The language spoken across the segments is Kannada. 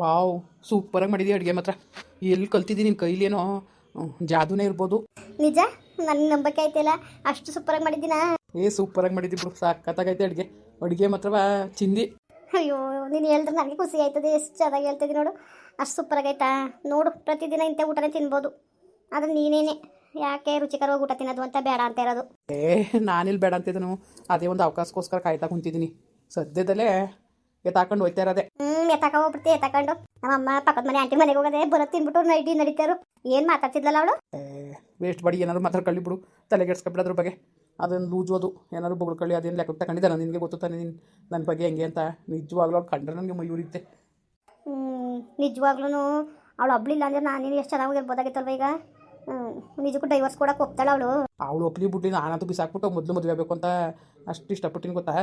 ವಾವ್, ಸೂಪರಾಗಿ ಮಾಡಿದ್ದೀಯ ಅಡುಗೆ ಮಾತ್ರ. ಎಲ್ಲಿ ಕಲ್ತಿದ್ದೀನಿ ನಿನ್ನ ಕೈಲೇನೋ ಜಾದೂನೇ ಇರ್ಬೋದು. ನಿಜ, ನನ್ನ ನಂಬಕ್ಕೆ ಆಯ್ತಿಲ್ಲ, ಅಷ್ಟು ಸೂಪರಾಗಿ ಮಾಡಿದ್ದೀನಾ? ಸೂಪರಾಗಿ ಮಾಡಿದ್ದಿ ಬಿಡು, ಸಾಕತ್ತಾಗೈತೆ ಅಡುಗೆ. ಅಡುಗೆ ಮಾತ್ರವ ಚಿಂದಿ. ಅಯ್ಯೋ, ನೀನು ಹೇಳಿದ್ರೆ ನನಗೆ ಖುಷಿ ಆಯ್ತದೆ. ಎಷ್ಟು ಚೆನ್ನಾಗಿ ಹೇಳ್ತಿದ್ದಿ ನೋಡು, ಅಷ್ಟು ಸೂಪರಾಗೈತಾ. ನೋಡು, ಪ್ರತಿದಿನ ಇಂಥ ಊಟನೇ ತಿನ್ಬೋದು. ಆದರೆ ನೀನೇನೆ ಯಾಕೆ ರುಚಿಕರವಾಗಿ ಊಟ ತಿನ್ನೋದು ಅಂತ ಬೇಡ ಅಂತ ಇರೋದು. ನಾನಿಲ್ಲಿ ಬೇಡ ಅಂತಿದ್ದನು, ಅದೇ ಒಂದು ಅವಕಾಶಕ್ಕೋಸ್ಕರ ಕಾಯ್ತಾ ಕುಂತಿದ್ದೀನಿ. ಸದ್ಯದಲ್ಲೇ ಎತ್ತಾಕೊಂಡು ಹೋಯ್ತಾ ಇರೋದೆ. ಎತ್ತಾಕ ಹೋಗ್ಬಿಡ್ತಿ, ಎತ್ತಾಕೊಂಡು ನಮ್ಮಮ್ಮ ಪಕ್ಕದ ಮನೆ ಆಂಟಿ ಮನೆಗೆ ಹೋಗೋದೆ, ಬರೋ ತಿನ್ಬಿಟ್ಟು ನೈಟಿ ನಡೀತಾರು. ಏನು ಮಾತಾಡ್ತಿದ್ಲಲ್ಲ ಅವಳು? ವೇಸ್ಟ್ ಬಾಡಿ ಏನಾದ್ರು ಮಾತಾಡ್ಕೊಳ್ಳಿ ಬಿಡು, ತಲೆಗೆಡ್ಸ್ಕೊಬಿಡೋದ್ರ ಬಗ್ಗೆ. ಅದನ್ನು ಲೂಜೋದು ಏನಾದ್ರು ಬೊಗಳ್ಕೊಳ್ಳಿ, ಅದೇನು ಲೆಕ್ಕ ತಗೊಂಡಿದ್ದೆ. ನಾನು ನಿನಗೆ ಗೊತ್ತಾನೆ ನೀನು ನನ್ನ ಬಗ್ಗೆ ಹೆಂಗೆ ಅಂತ. ನಿಜವಾಗ್ಲೂ ಅವ್ಳು ಕಂಡ್ರೆ ನನಗೆ ಮಯೂರಿದ್ದೆ. ನಿಜವಾಗ್ಲೂ ಅವಳು ಒಬ್ಳಿಲ್ಲ ಅಂದ್ರೆ ನಾನು ಎಷ್ಟು ಚೆನ್ನಾಗಿರ್ಬೋದಾಗಿತ್ತಲ್ವ ಈಗ. ನಿಜಕ್ಕೂ ಡೈವರ್ಸ್ ಕೊಡಕ್ಕೆ ಹೋಗ್ತಾಳೆ ಅವಳು. ಅವಳು ಒಪ್ಲಿ ಬಿಟ್ಟು ನಾನಂತೂ ಬಿಸಾಕ್ಬಿಟ್ಟು ಮೊದಲು ಮದುವೆ ಆಗಬೇಕು ಅಂತ ಅಷ್ಟು ಇಷ್ಟಪಟ್ಟಿನಿ ಗೊತ್ತಾ.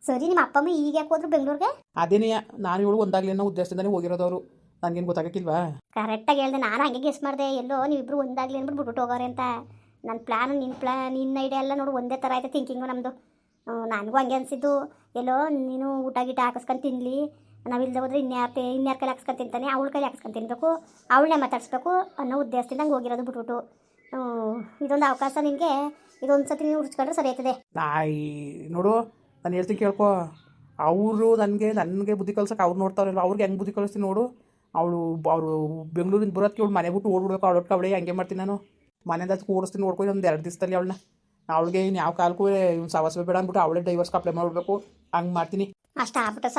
ಸರಿ, ನಿಮ್ಮ ಅಪ್ಪ ಅಮ್ಮ ಈಗ ಯಾಕೆ ಹೋದ್ರು ಬೆಂಗಳೂರಿಗೆ? ಅದೇನೇ, ನಾನು ಇವಳು ಒಂದಾಗಲಿ ಅನ್ನೋ ಉದ್ದೇಶದಿಂದನೇ ಹೋಗಿರೋದವರು. ನನಗೇನು ಗೊತ್ತಾಗಕ್ಕಿಲ್ವಾ? ಕರೆಕ್ಟಾಗಿ ಹೇಳಿದೆ, ನಾನು ಹಂಗೆ ಗೆಸ್ ಮಾಡಿದೆ. ಎಲ್ಲೋ ನೀವಿಬ್ರು ಒಂದಾಗಲಿ ಅಂದ್ಬಿಟ್ಟು ಬಿಟ್ಬಿಟ್ಟು ಹೋಗೋರೆ ಅಂತ. ನನ್ನ ಪ್ಲ್ಯಾನು ನಿನ್ನ ಐಡಿಯಾ ಎಲ್ಲ ನೋಡು ಒಂದೇ ಥರ ಐತೆ ಥಿಂಕಿಂಗು ನಮ್ಮದು. ನನಗೂ ಹಂಗೆ ಅನಿಸಿದ್ದು. ಎಲ್ಲೋ ನೀನು ಊಟ ಗೀಟ ಹಾಕಿಸ್ಕೊಂಡು ತಿನ್ನಲಿ, ನಾವಿಲ್ಲದೆ ಹೋದ್ರೆ ಇನ್ಯಾರ ಕೈಲಿ ಹಾಕ್ಸ್ಕೊಂಡು ತಿಂತಾನೆ, ಅವಳ ಕೈಲಿ ಹಾಕ್ಸ್ಕೊಂಡು ತಿನ್ನಬೇಕು, ಅವಳನ್ನೇ ಮಾತಾಡಿಸ್ಬೇಕು ಅನ್ನೋ ಉದ್ದೇಶದಿಂದ ಹಂಗೆ ಹೋಗಿರೋದು ಬಿಟ್ಬಿಟ್ಟು. ಇದೊಂದು ಅವಕಾಶ ನಿನಗೆ, ಇದೊಂದು ಸತಿ ನೀವು ಉರ್ಸ್ಕೊಂಡ್ರೆ ಸರಿ ಆಯ್ತದೆ. ನೋಡು, ನಾನು ಹೇಳ್ತೀನಿ ಕೇಳ್ಕೊ. ಅವರು ನನಗೆ ಬುದ್ಧಿ ಕಲ್ಸಕ್ಕೆ ಅವ್ರು ನೋಡ್ತಾರಲ್ಲ, ಅವ್ರಿಗೆ ಹೆಂಗೆ ಬುದ್ಧಿ ಕಲಿಸ್ತೀನಿ ನೋಡು. ಅವರು ಬೆಂಗಳೂರಿಂದ ಬರೋದಕ್ಕೆ ಅವಳು ಮನೆ ಬಿಟ್ಟು ಓಡ್ಬಿಡ್ಬೇಕು. ಅವಳೊಟ್ಟು ಹಂಗೆ ಮಾಡ್ತೀನಿ ನಾನು. ಮನೆಯಿಂದ ಓಡಿಸ್ತೀನಿ, ನೋಡ್ಕೊಂಡು ಒಂದು 2 ದಿವಸದಲ್ಲಿ ಅವಳನ್ನ. ಅವಳಿಗೆ ಇನ್ನು ಯಾವ ಕಾಲಕ್ಕೂ ಇವ್ನು ಸಾವಸವೇ ಬೇಡ ಅಂದ್ಬಿಟ್ಟು ಅವಳೇ ಡೈವರ್ಸ್ಗೆ ಅಪ್ಲೈ ಮಾಡಿಬಿಡ್ಬೇಕು, ಹಂಗೆ ಮಾಡ್ತೀನಿ. ಅಷ್ಟು ಆಗ್ಬಿಟ್ರೆ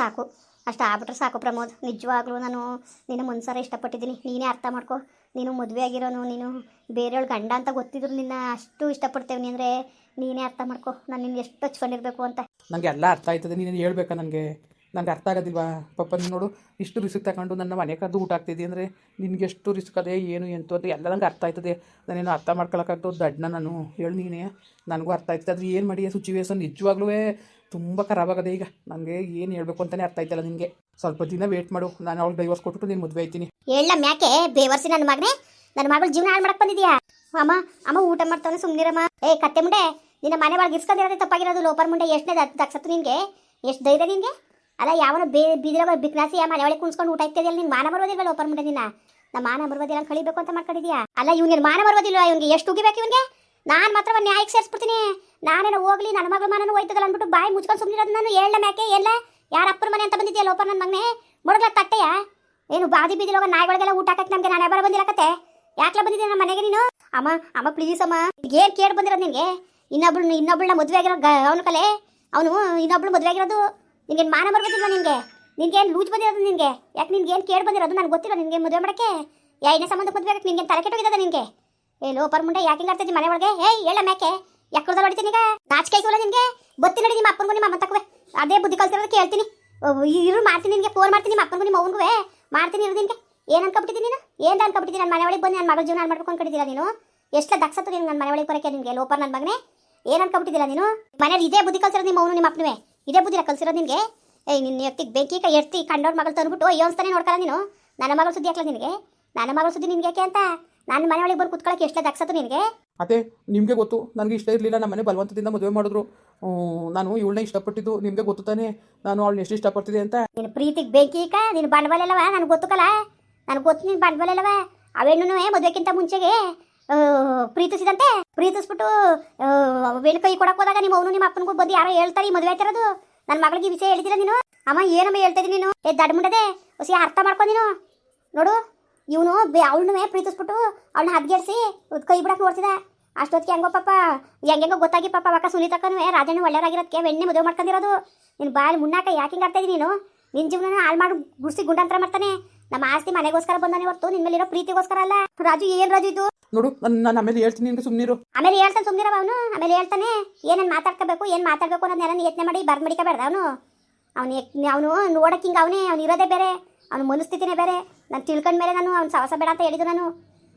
ಸಾಕು ಪ್ರಮೋದ್. ನಿಜವಾಗ್ಲೂ ನಾನು ನಿನ್ನ ಮನ್ಸಾರ ಇಷ್ಟಪಟ್ಟಿದ್ದೀನಿ. ನೀನೇ ಅರ್ಥ ಮಾಡ್ಕೊ. ನೀನು ಮದುವೆ ಆಗಿರೋನು, ನೀನು ಬೇರೆಯವಳ ಗಂಡ ಅಂತ ಗೊತ್ತಿದ್ರು ನಿನ್ನ ಅಷ್ಟು ಇಷ್ಟಪಡ್ತೇವೆ ಅಂದರೆ ನೀನೇ ಅರ್ಥ ಮಾಡ್ಕೊ. ನಾನು ನಿನ್ನ ಎಷ್ಟು ಹಚ್ಕೊಂಡಿರ್ಬೇಕು ಅಂತ. ನನಗೆ ಎಲ್ಲ ಅರ್ಥ ಆಯ್ತದೆ, ನೀನು ಹೇಳ್ಬೇಕಾ? ನನಗೆ ಅರ್ಥ ಆಗೋದಿಲ್ವಾ ಪಾಪ? ನೀನು ನೋಡು, ಇಷ್ಟು ರಿಸ್ಕ್ ತಗೊಂಡು ನನ್ನ ಮನೆ ಕದ್ದು ಊಟ ಆಗ್ತಿದ್ದೆ ಅಂದರೆ ನಿನಗೆ ಎಷ್ಟು ರಿಸ್ಕ್ ಅದೇ ಏನು ಎಂತು ಅಂತ ಎಲ್ಲ ನಂಗೆ ಅರ್ಥ ಆಯ್ತದೆ. ನಾನೇನು ಅರ್ಥ ಮಾಡ್ಕೊಳಕ್ಕಾಗ್ತದೆ ದಡ್ಡನ್ನ ನಾನು? ಹೇಳಿ ನೀನೇ, ನನಗೂ ಅರ್ಥ ಆಯ್ತದೆ. ಆದರೆ ಏನು ಮಾಡಿ ಸಿಚುವೇಶನ್ ನಿಜವಾಗ್ಲೂ ತುಂಬ ಖರಾಬಾಗದೆ ಈಗ. ನನಗೆ ಏನು ಹೇಳಬೇಕು ಅಂತಲೇ ಅರ್ಥ ಆಯ್ತಲ್ಲ ನಿನಗೆ. ಸ್ವಲ್ಪ ದಿನ ವೇಟ್ ಮಾಡು, ನಾನು ಅವ್ಳು ಡೈವರ್ಸ್ ಕೊಟ್ಬಿಟ್ಟು ನೀನು ಮದುವೆ ಆಯ್ತೀನಿ. ಹೇಳ ಮ್ಯಾಕೆ ಬೇವರ್ಸಿ ನನ್ನ ಮಗನೇ, ನನ್ನ ಮಗಳು ಜೀವನ ಹಾಳು ಮಾಡಕ್ಕೆ ಬಂದಿದ್ಯಾ? ಅಮ್ಮ ಊಟ ಮಾಡ್ತಾನೆ, ಸುಮ್ಮನಿರಮ್ಮ. ಕತ್ತೆ ಮುಂಡೆ, ನಿನ್ನ ಮನೆ ಒಳಗೆ ಇರ್ಸ್ಕೊಂಡಿರೋದೇ ತಪ್ಪಾಗಿರೋದು. ಲೋಪರ್ ಮುಂಡೆ ಎಷ್ಟನೇ ದಕ್ಷತ್ತು ನಿನಗೆ? ಎಷ್ಟು ಧೈರ್ಯ ನಿನಗೆ? ಅಲ್ಲ, ಯಾವನ ಬೀದಿರ ಬಿಕ್ನಾಸಿ ಆ ಮನೆ ಒಳಗೆ ಕುಣಿಸ್ಕೊಂಡು ಊಟ ಇರ್ತಿದೆಯಲ್ಲ, ನಿನ್ನ ಮಾನ ಬರೋದಿಲ್ವ ಲೋಪರ್ ಮುಂಡೆ? ನಿನ್ನ ನಮ್ಮ ಮಾನ ಬರೋದಿಲ್ಲ ಅಂತ ಕಳಿಬೇಕು ಅಂತ ಮಾಡ್ಕೊಂಡಿದ್ಯಾ? ಅಲ್ಲ, ಇವ್ನಿಗೆ ಮಾನ ಬರೋದಿಲ್ವ? ಇವ್ನಿಗೆ ಎಷ್ಟು ಉಗಿಬೇಕು ಇವನಿಗೆ? ನಾನು ಮಾತ್ರ ಒಂದು ನ್ಯಾಯಕ್ಕೆ ಸೇರಿಸ್ಬಿಡ್ತೀನಿ. ನಾನೇನೋ ಹೋಗ್ಲಿ, ನನ್ನ ಮಗಳ ಮಾನೂ ಹೋಯ್ತದಲ್ಲ ಅಂದ್ಬಿಟ್ಟು ಬಾಯಿ ಮುಚ್ಕೊಂಡು ಸುಮ್ಮನಿರೋದು ನಾನು. ಹೇಳ ಮ್ಯಾಕೆ, ಎಲ್ಲ ಯಾರ ಅಪ್ಪರ ಮನೆ ಅಂತ ಬಂದಿದ್ಯಾ ಲೋಪರ್ ನನ್ನ ಮಗನೇ? ಮುಡಗ್ಲ ತಟ್ಟೆಯ ಏನು ಬಾದಿ ಬೀದಿಲೋಗ ನಾಯಿಗಳಿಗೆಲ್ಲ ಊಟ ಹಾಕಕ್ಕೆ ನಮಗೆ ನಾನೇ ಬರ ಬಂದಿಲ್ಲ ಕತೆ. ಯಾಕೆ ಬಂದಿದ್ದೆ ನಮ್ಮ ಮನೆಗೆ ನೀನು? ಅಮ್ಮ ಪ್ಲೀಸ್ ಅಮ್ಮ, ಏನು ಕೇಳಿ ಬಂದಿರೋದು ನಿನಗೆ? ಇನ್ನೊಬ್ಬಳನ್ನ ಮದುವೆ ಆಗಿರೋ ಅವನ ಕಲೆ, ಅವನು ಇನ್ನೊಬ್ಳು ಮದುವೆ ಆಗಿರೋದು. ನಿನ್ಗೇನು ಮಾನ ಬರ್ಬೇಕಿಲ್ವ ನಿನಗೆ? ನಿನ್ಗೇನು ಲೂಜ್ ಬಂದಿರೋದು ನಿನಗೆ? ಯಾಕೆ ನಿನ್ಗೇನು ಕೇಳಿ ಬಂದಿರೋದು ನನಗೆ ಗೊತ್ತಿಲ್ಲ. ನಿನಗೆ ಮದುವೆ ಮಾಡೋಕ್ಕೆ ಯಾಯನೇ ಸಂಬಂಧಕ್ಕೆ ಮದುವೆ ಆಗಕ್ಕೆ ನಿನ್ಗೇನು ತಲೆ ಕೆಟ್ಟೋಗಿದ್ದದ ನಿನಗೆ? ಲೋಪರ್ ಮುಂಡೆ ಯಾಕೆ ಹಿಂಗೆ ಆಡ್ತಿದ್ದಿ ಮನೆ ಒಳಗೆ? ಹೇಳ ಮ್ಯಾಕೆ, ಯಾಕೆ ಹೊಡೆದ ಹೊಡಿತೀನಿ ಈಗ? ನಾಚಿಕೆ ಆಯ್ತಲ್ಲ ನಿನಗೆ? ಬತ್ತಿ ನಡಿ ನಿಮ್ಮ ಅಪ್ಪನಿಗೂ ನಿಮ್ಮ ಅಮ್ಮ ತಕ್ಕವೆ. ಅದೇ ಬುದ್ಧಿ ಕಲ್ತಿರೋದು ಕೇಳ್ತೀನಿ. ಇರು ಮಾಡ್ತೀನಿ, ನಿನಗೆ ಫೋನ್ ಮಾಡ್ತೀನಿ. ನಿಮ್ಮ ಅಪ್ಪನಿಗೂ ನಿಮ್ಮ ಅವ್ನಿಗೂ ಮಾಡ್ತೀನಿ. ಇರು ನಿನಗೆ ಏನು ಅನ್ಕೊಬಿಟ್ಟಿದ್ದೀನಿ ನೀನು? ಏನು ಅನ್ಕೊಬಿಟ್ಟಿದ್ದೀನಿ? ನನ್ನ ಮನೆ ಒಳಗೆ ಬಂದು ನನ್ನ ಮಗಳ ಜೀವನ ಹಾಳು ಮಾಡ್ಬೇಕು ಅನ್ಕೊಂಡಿದ್ದೀರಾ ನೀನು? ಎಷ್ಟು ದಕ್ಷತ್ತು ನೀನು ನನ್ನ ಮನೆ ಒಳಗೆ ಬರೋಕ್ಕೆ ನಿನಗೆ? ಲೋಪರ್ ನನ್ನ ಮಗನೇ, ಏನು ಅನ್ಕೊಬಿಟ್ಟಿದ್ದೀರಾ ನೀನು? ಮನೇಲಿ ಇದೇ ಬುದ್ಧಿ ಕಲ್ಸಿರೋದು ನಿಮ್ಮ ಅವನು ನಿಮ್ಮ ಅಪ್ಪನೂ ಇದೇ ಬುದ್ಧಿನ ಕಲ್ಸಿರೋದು ನಿನಗೆ? ನಿನ್ನ ಎತ್ತಿಗೆ ಬೆಂಕಿ ಎತ್ತಿ ಕಂಡೋರ್ ಮಗಳು ತಂದ್ಬಿಟ್ಟು ಅಯ್ಯೋ ಅನ್ಸ್ತಾನೆ ನೋಡ್ಕಲ್ಲ ನೀನು. ನನ್ನ ಮಗಳು ಸುದ್ದಿ ಹಾಕ್ಲ ನಿನಗೆ? ನನ್ನ ಮಗಳು ಸುದ್ದಿ ನಿನಗೆ ಯಾಕೆ ಅಂತ? ನನ್ನ ಮನೆ ಒಳಗೆ ಬಂದು ಕುತ್ಕೊಳ್ಳೋಕೆ ಎಷ್ಟೇ ದಕ್ಷತ್ತು ನಿನಗೆ? ಅದೇ ನಿಮಗೆ ಗೊತ್ತು, ನನಗೆ ಇಷ್ಟ ಇರಲಿಲ್ಲ. ನಮ್ಮ ಮನೆ ಬಲವಂತದಿಂದ ಮದುವೆ ಮಾಡಿದ್ರು. ನಾನು ಇವಳನ್ನ ಇಷ್ಟಪಟ್ಟಿದ್ದು ನಿಮಗೆ ಗೊತ್ತು ತಾನೆ, ನಾನು ಅವಳನ್ನ ಎಷ್ಟು ಇಷ್ಟಪಡ್ತಿದ್ದೆ ಅಂತ. ನಿನ್ನ ಪ್ರೀತಿಗೆ ಬೆಂಕಿ ನೀನು ಬಂಡವಾಳ ಅಲ್ಲವ? ನನಗೆ ಗೊತ್ತುಕಲ್ಲ, ನನಗೆ ಗೊತ್ತು ನೀನು ಬಂಡವಾಳ ಅಲ್ಲವ. ಅವೇಣ್ಣು ಮದುವೆಕ್ಕಿಂತ ಮುಂಚೆಗೆ ಪ್ರೀತಿಸ್ಬಿಟ್ಟು ವೇಣು ಕೈ ಕೊಡಕ್ಕೆ ಹೋದಾಗ ನಿಮ್ಮ ಅವನು ನಿಮ್ಮ ಅಪ್ಪನಿಗೂ ಬಂದು ಯಾರೋ ಹೇಳ್ತಾರೆ ಈ ಮದುವೆ ಆಯ್ತಿರೋದು. ನನ್ನ ಮಗಳಿಗೆ ವಿಷಯ ಹೇಳ್ತೀರ ನೀನು? ಅಮ್ಮ ಏನಮ್ಮ ಹೇಳ್ತಾ ಇದ್ದೀನಿ ನೀನು? ದಡ್ಡ ಮುಂಡದೆ ಹೊಸಿ ಅರ್ಥ ಮಾಡ್ಕೊಂಡು ನೀನು ನೋಡು. ಇವನು ಅವಳನ್ನೂ ಪ್ರೀತಿಸ್ಬಿಟ್ಟು ಅವಳನ್ನ ಹದ್ಗೆಡ್ಸಿ ಕೈ ಬಿಡಕ್ಕೆ ನೋಡ್ತಿದ್ದ. ಅಷ್ಟೊತ್ತಿಗೆ ಹೆಂಗೋ ಪಾಪ ಹೆಂಗೆಂಗೋ ಗೊತ್ತಾಗಿ ಪಾಪ ಅಕ್ಕ ಸುನೀತಕ್ಕನೂ ರಾಜಣ್ಣ ಒಳ್ಳೆಯವರಾಗಿರೋದಕ್ಕೆ ಬೆಣ್ಣೆ ಮದುವೆ ಮಾಡ್ಕೊಂಡಿರೋದು. ನೀನು ಬಾಯಲ್ಲಿ ಮುನ್ನಾಕ ಯಾಕೆ ಹಿಂಗೆ ಆಡ್ತಾ ಇದ್ದೀನಿ ನೀನು? ನಿನ್ನ ಜೀವನ ಹಾಳು ಮಾಡಿ ಗುಡ್ಸಿ ಗುಂಡಾಂತರ ಮಾಡ್ತಾನೆ. ನಮ್ಮ ಆಸ್ತಿ ಮನೆಗೋಸ್ಕರ ಬಂದಾನೆ ಹೊರತು ನಿನ್ನ ಮೇಲಿರೋ ಪ್ರೀತಿಗೋಸ್ಕರ ಅಲ್ಲ. ರಾಜು ಏನು ರಾಜು ಇದು? ನೋಡು, ನಾನು ಆಮೇಲೆ ಹೇಳ್ತೀನಿ, ನಿನಗೆ ಸುಮ್ಮನಿರು. ಆಮೇಲೆ ಹೇಳ್ತಾನೆ, ಸುಮ್ಮನಿರವ ಅವನು. ಆಮೇಲೆ ಹೇಳ್ತಾನೆ ಏನೇನು ಮಾತಾಡ್ಕೋಬೇಕು, ಏನು ಮಾತಾಡಬೇಕು ಅನ್ನೋದನ್ನೆಲ್ಲ ಯೋಚನೆ ಮಾಡಿ ಮಡಿಕಬೇಡ್ದ ಅವನು ನೋಡಕ್ಕೆ ಹಿಂಗೆ ಅವ್ನು ಇರೋದೇ ಬೇರೆ, ಅವನ ಮನಸ್ಥಿತಿನೇ ಬೇರೆ. ನಾನು ತಿಳ್ಕೊಂಡ ಮೇಲೆ ನಾನು ಅವ್ನು ಸವಸ ಬೇಡ ಅಂತ ಹೇಳಿದ್ದು ನಾನು.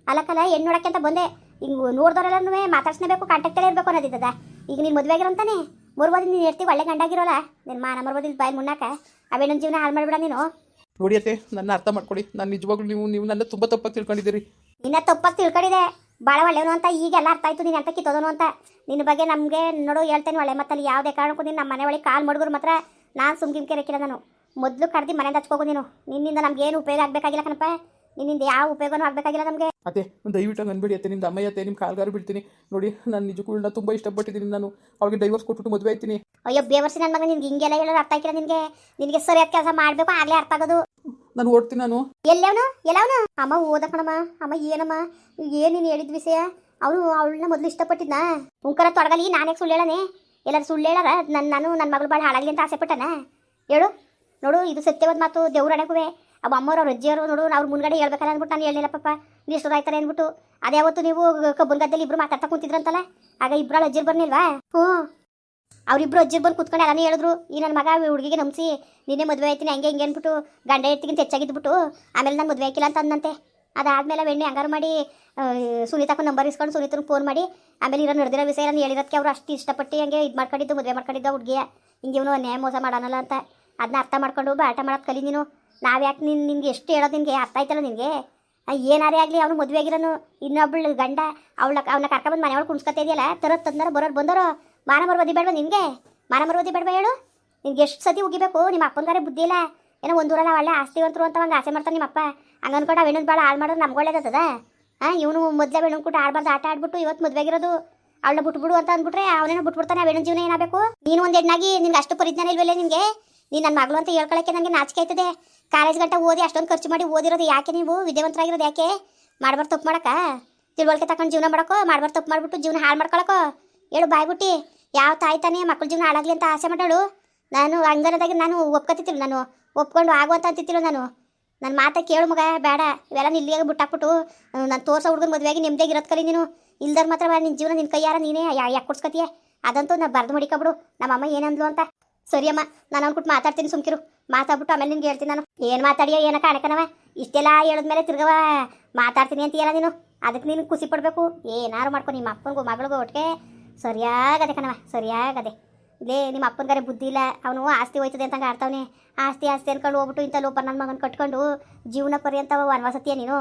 ಅಲ್ಲಕ್ಕಲ್ಲ ಹೆಣ್ಣು ನೋಡಕ್ಕೆ ಅಂತ ಬಂದೆ. ಹಿಂಗೆ ನೋಡಿದವರೆಲ್ಲನೂ ಮಾತಾಡ್ಸ್ಲೇಬೇಕು, ಕಾಂಟ್ಯಾಕ್ಟಲ್ಲೇ ಇರಬೇಕು ಅನ್ನೋದಿದ್ದದ. ಈಗ ನೀನು ಮದುವೆ ಆಗಿರೋಂತಾನೆ ಮರುವಾದಿ ನೀನು ಹೇಳ್ತೀವಿ ಒಳ್ಳೆ ಗಂಡಾಗಿರೋಲ್ಲ. ನಿನ್ನ ಮಾನ ಮರುವಾದಿಲ್ ಬಾಯಿ ಮುನ್ನಾಕ ಅವೇ ನನ್ನ ಜೀವನ ಹಾಳು ಮಾಡಿಬಿಡ ನೀನು. ನೋಡಿಯತ್ತೆ, ನನ್ನ ಅರ್ಥ ಮಾಡ್ಕೊಳ್ಳಿ. ನಾನು ನಿಜವಾಗ್ಲೂ ನೀವು ನನ್ನ ತುಂಬ ತಪ್ಪಾಗಿ ತಿಳ್ಕೊಂಡಿದ್ದೀರಿ. ನಿನ್ನ ತಪ್ಪಾಗಿ ತಿಳ್ಕೊಂಡಿದೆ. ಭಾಳ ಒಳ್ಳೆಯವನು ಅಂತ ಈಗೆಲ್ಲ ಅರ್ಥ ಆಯ್ತು ನೀನು ಅಂತ ಕಿತ್ತೋದನು ಅಂತ. ನಿನ್ನ ಬಗ್ಗೆ ನಮಗೆ ನೋಡು ಹೇಳ್ತೇನೆ ಒಳ್ಳೆ. ಮತ್ತಲ್ಲಿ ಯಾವುದೇ ಕಾರಣಕ್ಕೂ ನೀನು ನಮ್ಮ ಮನೆ ಒಳಗೆ ಕಾಲು ಮಡಗರು ಮಾತ್ರ ನಾನು ಸುಮ್ಗಿಮ್ಕೆ ರೆಕ್ಕಿಲ್ಲ. ನಾನು ಮೊದಲು ಕರೆದು ಮನೆಯಿಂದ ಹಚ್ಕೋಗು ನೀನು. ನಿನ್ನಿಂದ ನಮ್ಗೇನು ಉಪಯೋಗ ಆಗಬೇಕಾಗಿಲ್ಲ ಕಣಪ್ಪ. ನಿನ್ನಿಂದ ಯಾವ ಉಪಯೋಗನೂ ಆಗಬೇಕಾಗಿಲ್ಲ ನಮಗೆ. ಅತ್ತೆ ಒಂದು ದಯವಿಟ್ಟು ಹಂಗೆ ಅನ್ಬೇಡಿ ಅತ್ತೆ. ನಿಮ್ದು ಅಮ್ಮಯ್ಯ ನಿಮ್ಮ ಕಾಲ್ಗಾರು ಬೀಳ್ತೀನಿ ನೋಡಿ. ನಾನು ನಿಜಕ್ಕೂ ತುಂಬ ಇಷ್ಟಪಟ್ಟಿದ್ದೀನಿ. ನಾನು ಅವಳಿಗೆ ಡೈವರ್ಸ್ ಕೊಟ್ಬಿಟ್ಟು ಮದುವೆ ಆಯ್ತೀನಿ. ಅಯ್ಯೋ ಬೇವರ್ಸಿ ನನ್ನ ಮಗ, ನಿನ್ಗೆ ಹಿಂಗೆಲ್ಲ ಹೇಳೋದು ಅರ್ಥ ಆಗಿಲ್ಲ ನಿನಗೆ ಸರಿಯಾದ ಕೆಲಸ ಮಾಡಬೇಕು, ಆಗಲೇ ಅರ್ಥ ಆಗೋದು. ನಾನು ಓಡ್ತೀನಿ. ನಾನು ಎಲ್ಲವನು ಅಮ್ಮ ಓದ ಕಣಮ್ಮ. ಅಮ್ಮ ಏನಮ್ಮ ಏನು ನೀನು ಹೇಳಿದ ವಿಷಯ? ಅವಳನ್ನ ಮೊದಲು ಇಷ್ಟಪಟ್ಟಿದ್ನಾ? ಉಂಕರ ತೊಡಗಲಿ ನಾನೇ ಸುಳ್ಳು ಹೇಳನೆ? ಎಲ್ಲರೂ ಸುಳ್ಳು ಹೇಳಾರ? ನಾನು ನನ್ನ ಮಗಳು ಭಾಳ ಹಾಳಾಗಲಿ ಅಂತ ಆಸೆ ಪಟ್ಟನ? ಹೇಳು ನೋಡು, ಇದು ಸತ್ಯವಾದ ಮಾತು. ದೇವ್ರ ಅಣಗುವೆ ಅವ ಅಮ್ಮವ್ರು ಅವ್ರ ಅಜ್ಜಿಯವರು ನೋಡು, ಅವ್ರ ಮುನ್ಗಡೆ ಹೇಳ್ಬೇಕಲ್ಲ ಅಂದ್ಬಿಟ್ಟು ನಾನು ಹೇಳಿಲ್ಲ ಪಾಪ. ನೀವು ಇಷ್ಟದಾಯ್ತಾರೆ ಅಂದ್ಬಿಟ್ಟು. ಅದೇ ಯಾವತ್ತು ನೀವು ಕಬ್ಬನ್ ಗದ್ದೆಲಿ ಇಬ್ರು ಮಾತಾಡ್ತಾ ಕುಂತಿದ್ರಂತಲ್ಲ, ಆಗ ಇಬ್ಬರು ಅಜ್ಜಿರ್ ಬರ್ನಿಲ್ವಾ? ಅವ್ರಿಬ್ರು ಅಜ್ಜಿರ್ ಬಂದು ಕುತ್ಕೊಂಡು ಎಲ್ಲಾನೇ ಹೇಳಿದ್ರು. ಈ ನನ್ನ ಮಗ ಹುಡುಗಿಗೆ ನಂಬಿಸಿ ನಿನ್ನೆ ಮದುವೆ ಆಯ್ತೀನಿ ಹಂಗೆ ಹಿಂಗೆ ಅಂದ್ಬಿಟ್ಟು ಗಂಡ ಹೆಂಡ್ತಿಗಿಂತ ಹೆಚ್ಚಾಗಿದ್ಬಿಟ್ಟು ಆಮೇಲೆ ನಾನು ಮದುವೆ ಹಾಕಿಲ್ಲ ಅಂತ ಅಂದಂತೆ. ಅದಾದಮೇಲೆ ಬೆಣ್ಣೆ ಹಂಗಾರು ಮಾಡಿ ಸುನೀತಾಕು ನಂಬರ್ ಇಸ್ಕೊಂಡು ಸುನೀತನ ಫೋನ್ ಮಾಡಿ ಆಮೇಲೆ ಇರೋ ನಡೆದಿರೋ ವಿಷಯ ನಾನು ಹೇಳಿರೋದಕ್ಕೆ ಅವರು ಅಷ್ಟು ಇಷ್ಟಪಟ್ಟು ಹಂಗೆ ಇದು ಮಾಡ್ಕೊಂಡಿದ್ದು, ಮದುವೆ ಮಾಡ್ಕೊಂಡಿದ್ದ ಹುಡುಗಿಯ. ಹಿಂಗೆ ಇವನು ನ್ಯಾಯ ಮೋಸ ಮಾಡೋಣಲ್ಲ ಅಂತ ಅದನ್ನ ಅರ್ಥ ಮಾಡ್ಕೊಂಡು ಬಾಟ ಮಾಡೋದು ಕಲಿ ನೀನು. ನಾವು ಯಾಕೆ ನಿನ್ಗೆ ಎಷ್ಟು ಹೇಳೋದು ನಿನಗೆ ಅರ್ಥ ಆಯ್ತಲ್ಲ ನಿನಗೆ? ಏನಾರೇ ಆಗಲಿ ಅವನು ಮದುವೆ ಆಗಿರೋನು, ಇನ್ನೊಬ್ಳು ಗಂಡ ಅವನ್ನ ಕರ್ಕೊಂಡ್ಬಂದು ಮನೆಯೊಳಗೆ ಕುಣಿಸ್ಕೊತಾ ಇದೆಯಲ್ಲ, ತರೋದು ತಂದಾರ ಬರೋರು ಬಂದವರು. ಮಾನ ಮರ್ವದಿ ಬೇಡವಾ ನಿನಗೆ? ಮಾನ ಮರ್ವದಿ ಬೇಡವಾ ಹೇಳು? ನಿನ್ಗೆ ಎಷ್ಟು ಸತಿ ಉಗಿಬೇಕು? ನಿಮ್ಮ ಅಪ್ಪಂಗಾರೆ ಬುದ್ಧಿ ಇಲ್ಲ ಏನೋ ಒಂದೂರ ನಾವು ಒಳ್ಳೆ ಆಸ್ತಿವಂತರು ಅಂತ ಹಂಗೆ ಆಸೆ ಮಾಡ್ತಾನೆ ನಿಮ್ಮ ಅಪ್ಪ. ಹಂಗೆ ಅನ್ಕೊಂಡು ಅವೇನೊಂದು ಭಾಳ ಹಾಳು ಮಾಡೋದು ನಮ್ಗೆ ಒಳ್ಳೇದದ? ಇವನು ಮೊದಲೇ ಬೆಣ್ಣು ಕೊಟ್ಟು ಆಡ್ಬಾರ್ದು ಆಟ ಆಡ್ಬಿಟ್ಟು ಇವತ್ತು ಮದುವೆ ಆಗಿರೋದು ಅವಳನ್ನ ಬಿಟ್ಬಿಡು ಅಂತ ಅಂದ್ಬಿಟ್ರೆ ಅವನೇನೋ ಬಿಟ್ಬಿಡ್ತಾನೆ. ಅವೇನೋ ಜೀವನ ಏನಾಗಬೇಕು? ನೀನು ಒಂದು ಹೆಣ್ಣಾಗಿ ನಿನ್ಗೆ ಅಷ್ಟು ಪರಿಜ್ಞಾನ ಇಲ್ವಲ್ಲ ನಿನಗೆ? ನೀನು ನನ್ನ ಮಗಳು ಅಂತ ಹೇಳ್ಕೊಳ್ಳೋಕ್ಕೆ ನನಗೆ ನಾಚಿಕೆ ಆಯ್ತದೆ. ಕಾಲೇಜ್ ಗಂಟ ಓದಿ ಅಷ್ಟೊಂದು ಖರ್ಚು ಮಾಡಿ ಓದಿರೋದು ಯಾಕೆ? ನೀವು ವಿದ್ಯಾವಂತರಾಗಿರೋದು ಯಾಕೆ? ಮಾಡ್ಬಾರ್ದು ತಪ್ಪು ಮಾಡಕ್ಕ? ತಿಳುವಳಿಕೆ ತಗೊಂಡು ಜೀವನ ಮಾಡೋಕೋ? ಮಾಡ್ಬಾರ್ದು ತಪ್ಪು ಮಾಡಿಬಿಟ್ಟು ಜೀವನ ಹಾಳು ಮಾಡ್ಕೊಳಕೋ? ಹೇಳು ಬಾಯ್ಬಿಟ್ಟು. ಯಾವ ತಾಯಿ ತಾನೇ ಮಕ್ಕಳ ಜೀವನ ಹಾಳಾಗಲಿ ಅಂತ ಆಸೆ ಮಾಡೋಳು? ನಾನು ಅಂಗನದಾಗಿ ನಾನು ಒಪ್ಕೊತಿತ್ತಿಲ್ಲ, ನಾನು ಒಪ್ಕೊಂಡು ಆಗುವಂತ ಅಂತಿತ್ತಿಲ್ಲ. ನನ್ನ ಮಾತ ಕೇಳು ಮಗ, ಬೇಡ ಇವೆಲ್ಲ ಇಲ್ಲಿಗೆ ಬಿಟ್ಟಾಕ್ಬಿಟ್ಟು ನಾನು ತೋರ್ಸೋ ಹುಡುಗನ ಮದುವೆಯಾಗಿ ನಿಮ್ದೇ ಇರೋದು ಕಲಿ ನೀನು. ಇಲ್ದಾರ ಮಾತ್ರ ನಿನ್ನ ಜೀವನ ನಿನ್ನ ಕೈಯಾರ ನೀನೇ ಯಾಕೆ ಕೊಡ್ಸ್ಕೊತೀಯ? ಅದಂತೂ ನಾನು ಬರ್ದು ಮಡಿಕೊಬಿಡು. ನಮ್ಮಮ್ಮ ಏನಂದ್ಲು ಅಂತ. ಸರಿಯಮ್ಮ, ನಾನು ಅನ್ಬಿಟ್ಟು ಮಾತಾಡ್ತೀನಿ, ಸುಮ್ಕಿರು. ಮಾತಾಡ್ಬಿಟ್ಟು ಆಮೇಲೆ ನಿನ್ಗೆ ಹೇಳ್ತೀನಿ ನಾನು. ಏನು ಮಾತಾಡಿಯೋ ಏನೋ ಕಾಣಕನವ? ಇಷ್ಟೆಲ್ಲ ಹೇಳಿದ್ಮೇಲೆ ತಿರ್ಗವ ಮಾತಾಡ್ತೀನಿ ಅಂತೀಯಲ್ಲ ನೀನು. ಅದಕ್ಕೆ ನೀನು ಖುಷಿ ಪಡಬೇಕು. ಏನಾರು ಮಾಡ್ಕೊ ನಿಮ್ಮ ಅಪ್ಪನಿಗೂ ಮಗಳಿಗೂ ಒಟ್ಟಿಗೆ. ಸರಿಯಾಗದೆ ಕಣವ, ಸರಿಯಾಗದೆ. ಇಲ್ಲೇ ನಿಮ್ಮ ಅಪ್ಪನಿಗಾರೆ ಬುದ್ಧಿ ಇಲ್ಲ. ಅವನು ಆಸ್ತಿ ಹೋಯ್ತದೆ ಅಂತ ಆಡ್ತಾವನೆ. ಆಸ್ತಿ ಅನ್ಕೊಂಡು ಹೋಗ್ಬಿಟ್ಟು ಇಂಥ ಲೋಪ ನನ್ನ ಮಗನ ಕಟ್ಕೊಂಡು ಜೀವನ ಪರ್ಯಂತ ವನವಾಸತಿಯ ನೀನು?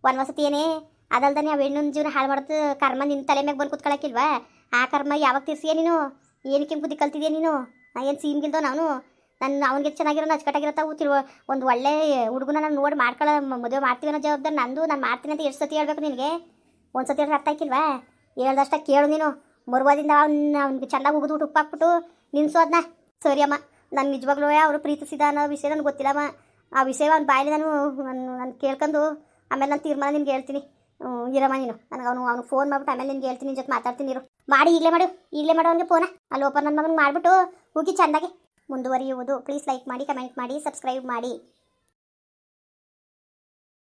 ವನವಾಸತಿಯೇನೇ? ಅದಲ್ದಾನೆ ಆ ಹೆಣ್ಣನ ಜೀವನ ಹಾಳು ಮಾಡೋದು ಕರ್ಮ ನಿನ್ನ ತಲೆ ಮ್ಯಾಗ ಬಂದು ಕೂತ್ಕೊಳ್ಳೋಕ್ಕಿಲ್ವಾ? ಆ ಕರ್ಮ ಯಾವಾಗ ತೀರ್ಸಿಯ ನೀನು? ಏನಕ್ಕೆ ಬುದ್ಧಿ ಕಲ್ತಿದ್ಯಾ ನೀನು? ಏನು ಸೀನ್ಗಿಲ್ದೋ ನಾನು ಅವನಿಗೆ ಚೆನ್ನಾಗಿರೋ ಅಚ್ಚುಕಟ್ಟಾಗಿರತ್ತಾವು ಒಂದು ಒಳ್ಳೆ ಹುಡುಗನ ನಾನು ನೋಡಿ ಮಾಡ್ಕೊಳ್ಳೋ ಮದುವೆ ಮಾಡ್ತೀವಿ ಅನ್ನೋ ಜವಾಬ್ದಾರಿ ನಂದು. ನಾನು ಮಾಡ್ತೀನಿ ಅಂತ ಎಷ್ಟು ಸತಿ ಹೇಳ್ಬೇಕು ನಿನಗೆ? ಒಂದು ಸತಿ ಹೇಳಿದ್ರೆ ಅರ್ಥ ಆಯ್ಕಿಲ್ವಾ? ಹೇಳ್ದಷ್ಟ ಕೇಳು ನೀನು. ಮರುವಾದಿಂದ ಅವ್ನಿಗೆ ಚೆನ್ನಾಗಿ ಉಗಿದ್ಬಿಟ್ಟು ಉಪ್ಪಾಕ್ಬಿಟ್ಟು ನಿನ್ಸು ಅದನ್ನ. ಸರಿ ಅಮ್ಮ, ನಾನು ನಿಜವಾಗ್ಲೂ ಅವರು ಪ್ರೀತಿಸಿದ ಅನ್ನೋ ವಿಷಯ ನನಗೆ ಗೊತ್ತಿಲ್ಲಮ್ಮ. ಆ ವಿಷಯ ಅವ್ನ ಬಾಯಲ್ಲಿ ನಾನು ಕೇಳ್ಕೊಂಡು ಆಮೇಲೆ ನಾನು ತೀರ್ಮಾನ ನಿನ್ಗೆ ಹೇಳ್ತೀನಿ. ಇರಮ್ಮ ನೀನು. ನನಗೆ ಅವನು ಫೋನ್ ಮಾಡ್ಬಿಟ್ಟು ಆಮೇಲೆ ನಿನ್ಗೆ ಹೇಳ್ತೀನಿ, ನಿನ್ನ ಜೊತೆ ಮಾತಾಡ್ತೀನಿ ಇರು. ಮಾಡಿ ಈಗಲೇ ಮಾಡು ಅವನಿಗೆ ಫೋನ. ಅಲ್ಲಿ ಓಪನ್ ನನ್ನ ಮಗನಿಗೆ ಮಾಡಿಬಿಟ್ಟು ಹೋಗಿ ಚೆಂದಾಗಿ ಮುಂದುವರಿಯುವುದು. ಪ್ಲೀಸ್ ಲೈಕ್ ಮಾಡಿ, ಕಮೆಂಟ್ ಮಾಡಿ, ಸಬ್ಸ್ಕ್ರೈಬ್ ಮಾಡಿ.